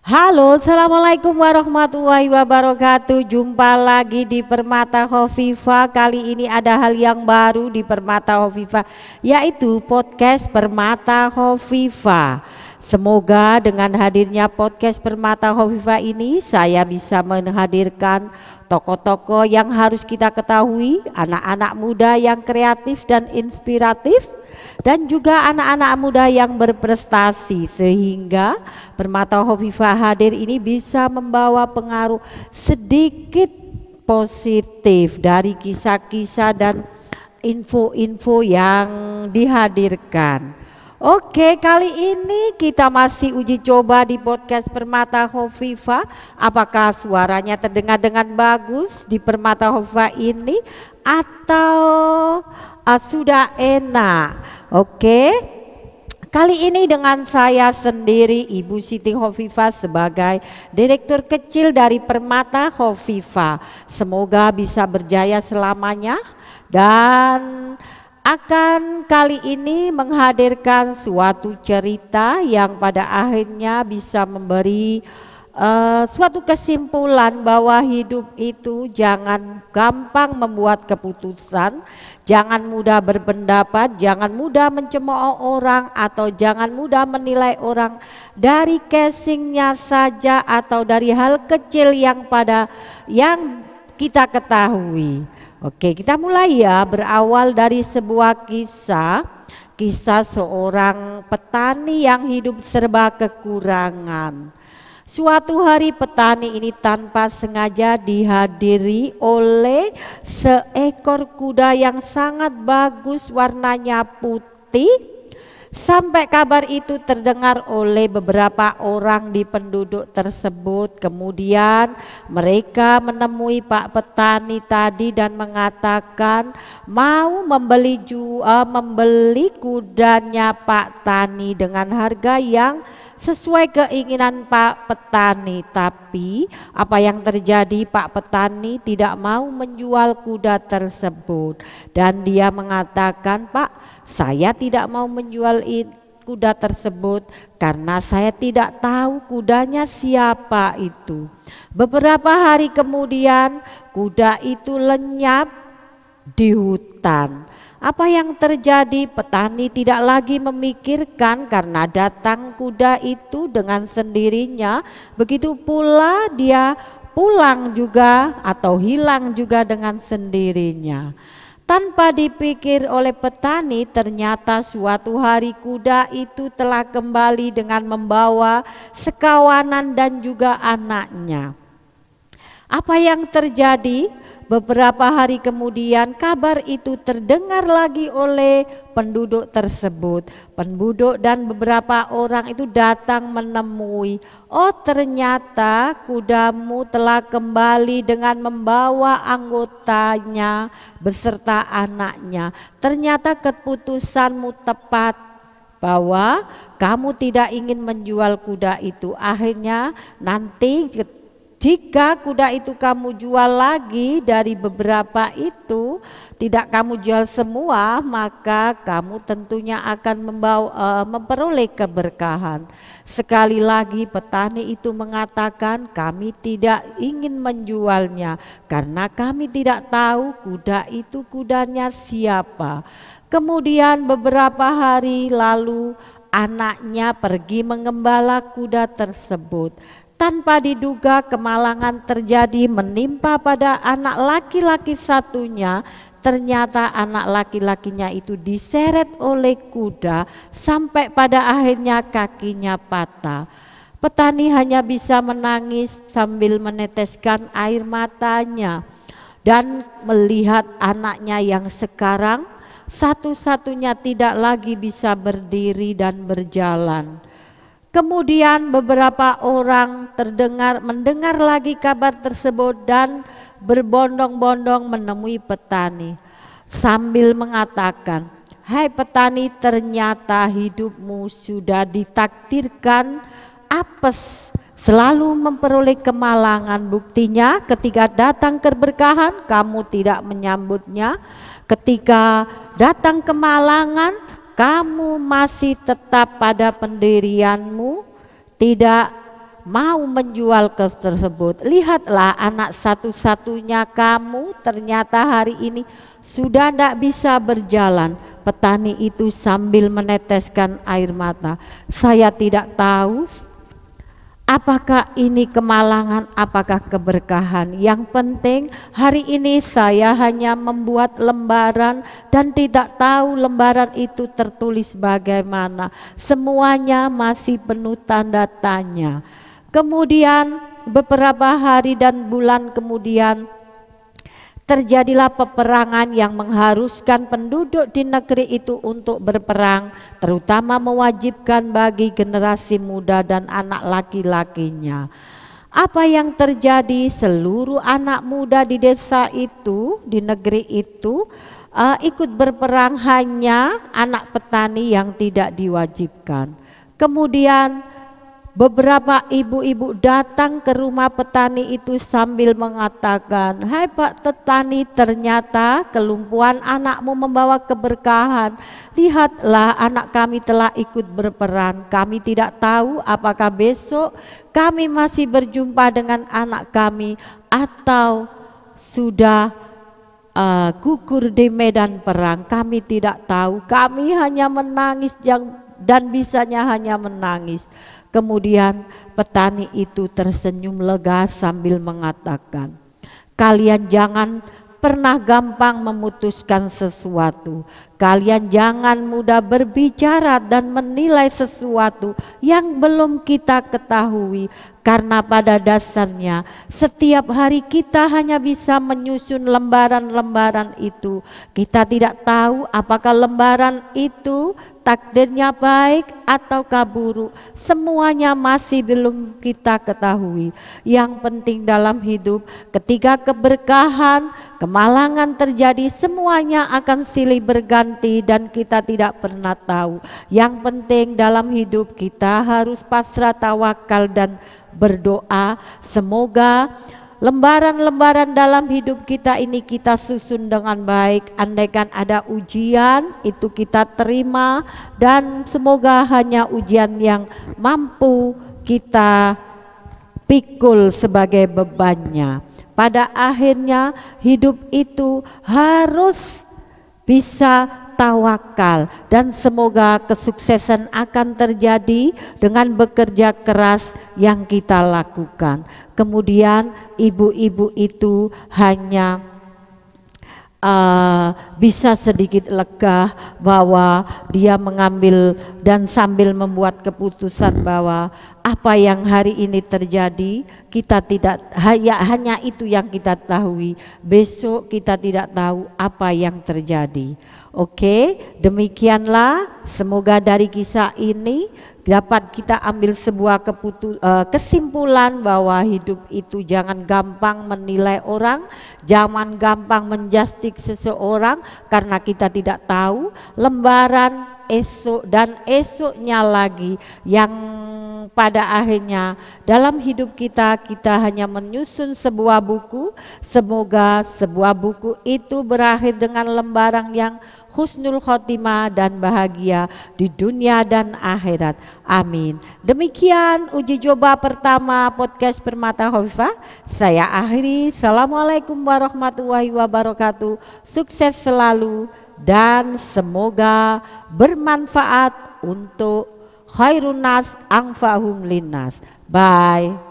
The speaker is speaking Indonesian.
Halo, assalamualaikum warahmatullahi wabarakatuh. Jumpa lagi di Permata Khofifa. Kali ini ada hal yang baru di Permata Khofifa, yaitu podcast Permata Khofifa. Semoga dengan hadirnya podcast Permata Khofifa ini saya bisa menghadirkan tokoh-tokoh yang harus kita ketahui, anak-anak muda yang kreatif dan inspiratif, dan juga anak-anak muda yang berprestasi, sehingga Permata Khofifa hadir ini bisa membawa pengaruh sedikit positif dari kisah-kisah dan info-info yang dihadirkan. Oke, kali ini kita masih uji coba di podcast Permata Khofifa. Apakah suaranya terdengar dengan bagus di Permata Khofifa ini atau sudah enak? Oke, kali ini dengan saya sendiri, Ibu Siti Khofifa, sebagai direktur kecil dari Permata Khofifa. Semoga bisa berjaya selamanya, dan akan kali ini menghadirkan suatu cerita yang pada akhirnya bisa memberi suatu kesimpulan bahwa hidup itu jangan gampang membuat keputusan, jangan mudah berpendapat, jangan mudah mencemooh orang, atau jangan mudah menilai orang dari casingnya saja atau dari hal kecil yang kita ketahui. Oke, kita mulai ya, berawal dari sebuah kisah seorang petani yang hidup serba kekurangan. Suatu hari petani ini tanpa sengaja dihadiri oleh seekor kuda yang sangat bagus, warnanya putih. Sampai kabar itu terdengar oleh beberapa orang di penduduk tersebut. Kemudian mereka menemui Pak Petani tadi dan mengatakan mau membeli kudanya Pak Tani dengan harga yang sesuai keinginan Pak Petani. Tapi apa yang terjadi, Pak Petani tidak mau menjual kuda tersebut, dan dia mengatakan, "Pak, saya tidak mau menjual kuda tersebut karena saya tidak tahu kudanya siapa itu." Beberapa hari kemudian kuda itu lenyap di hutan. Apa yang terjadi? Petani tidak lagi memikirkan karena datang kuda itu dengan sendirinya. Begitu pula dia pulang juga atau hilang juga dengan sendirinya. Tanpa dipikir oleh petani, ternyata suatu hari kuda itu telah kembali dengan membawa sekawanan dan juga anaknya. Apa yang terjadi? Beberapa hari kemudian kabar itu terdengar lagi oleh penduduk tersebut. Penduduk dan beberapa orang itu datang menemui. "Oh, ternyata kudamu telah kembali dengan membawa anggotanya beserta anaknya. Ternyata keputusanmu tepat bahwa kamu tidak ingin menjual kuda itu. Akhirnya nanti jika kuda itu kamu jual lagi, dari beberapa itu tidak kamu jual semua, maka kamu tentunya akan memperoleh keberkahan." Sekali lagi petani itu mengatakan, "Kami tidak ingin menjualnya karena kami tidak tahu kuda itu kudanya siapa." Kemudian beberapa hari lalu anaknya pergi mengembala kuda tersebut. Tanpa diduga kemalangan terjadi menimpa pada anak laki-laki satunya. Ternyata anak laki-lakinya itu diseret oleh kuda sampai pada akhirnya kakinya patah. Petani hanya bisa menangis sambil meneteskan air matanya dan melihat anaknya yang sekarang satu-satunya tidak lagi bisa berdiri dan berjalan. Kemudian beberapa orang mendengar lagi kabar tersebut dan berbondong-bondong menemui petani sambil mengatakan, "Hai petani, ternyata hidupmu sudah ditakdirkan apes, selalu memperoleh kemalangan. Buktinya ketika datang keberkahan kamu tidak menyambutnya, ketika datang kemalangan kamu masih tetap pada pendirianmu, tidak mau menjual tersebut. Lihatlah anak satu-satunya kamu ternyata hari ini sudah tidak bisa berjalan. Petani itu sambil meneteskan air mata. Saya tidak tahu apakah ini kemalangan, apakah keberkahan. Yang penting hari ini saya hanya membuat lembaran dan tidak tahu lembaran itu tertulis bagaimana. Semuanya masih penuh tanda tanya. Kemudian beberapa hari dan bulan kemudian terjadilah peperangan yang mengharuskan penduduk di negeri itu untuk berperang, terutama mewajibkan bagi generasi muda dan anak laki-lakinya. Apa yang terjadi? Seluruh anak muda di desa itu, di negeri itu ikut berperang, hanya anak petani yang tidak diwajibkan. Kemudian beberapa ibu-ibu datang ke rumah petani itu sambil mengatakan, "Hai Pak Petani, ternyata kelumpuhan anakmu membawa keberkahan. Lihatlah, anak kami telah ikut berperan. Kami tidak tahu apakah besok kami masih berjumpa dengan anak kami atau sudah gugur di medan perang. Kami tidak tahu. Kami hanya menangis dan bisanya hanya menangis." Kemudian petani itu tersenyum lega sambil mengatakan, "Kalian jangan pernah gampang memutuskan sesuatu. Kalian jangan mudah berbicara dan menilai sesuatu yang belum kita ketahui. Karena pada dasarnya setiap hari kita hanya bisa menyusun lembaran-lembaran itu. Kita tidak tahu apakah lembaran itu takdirnya baik ataukah buruk. Semuanya masih belum kita ketahui. Yang penting dalam hidup, ketika keberkahan, kemalangan terjadi, semuanya akan silih berganti dan kita tidak pernah tahu. Yang penting dalam hidup kita harus pasrah, tawakal dan berdoa. Semoga lembaran-lembaran dalam hidup kita ini kita susun dengan baik. Andaikan ada ujian, itu kita terima, dan semoga hanya ujian yang mampu kita pikul sebagai bebannya. Pada akhirnya hidup itu harus bisa tawakal, dan semoga kesuksesan akan terjadi dengan bekerja keras yang kita lakukan. Kemudian ibu-ibu itu hanya bisa sedikit lega bahwa dia mengambil dan sambil membuat keputusan bahwa apa yang hari ini terjadi kita tidak hanya itu yang kita tahu, besok kita tidak tahu apa yang terjadi. Oke, demikianlah, semoga dari kisah ini dapat kita ambil sebuah kesimpulan bahwa hidup itu jangan gampang menilai orang, jangan gampang menjustik seseorang, karena kita tidak tahu lembaran esok dan esoknya lagi, yang pada akhirnya dalam hidup kita hanya menyusun sebuah buku. Semoga sebuah buku itu berakhir dengan lembaran yang husnul khotimah dan bahagia di dunia dan akhirat. Amin. Demikian uji coba pertama podcast Permata Khofifah. Saya akhiri. Assalamualaikum warahmatullahi wabarakatuh. Sukses selalu dan semoga bermanfaat untuk khairun nas anfa'hum linnas. Bye.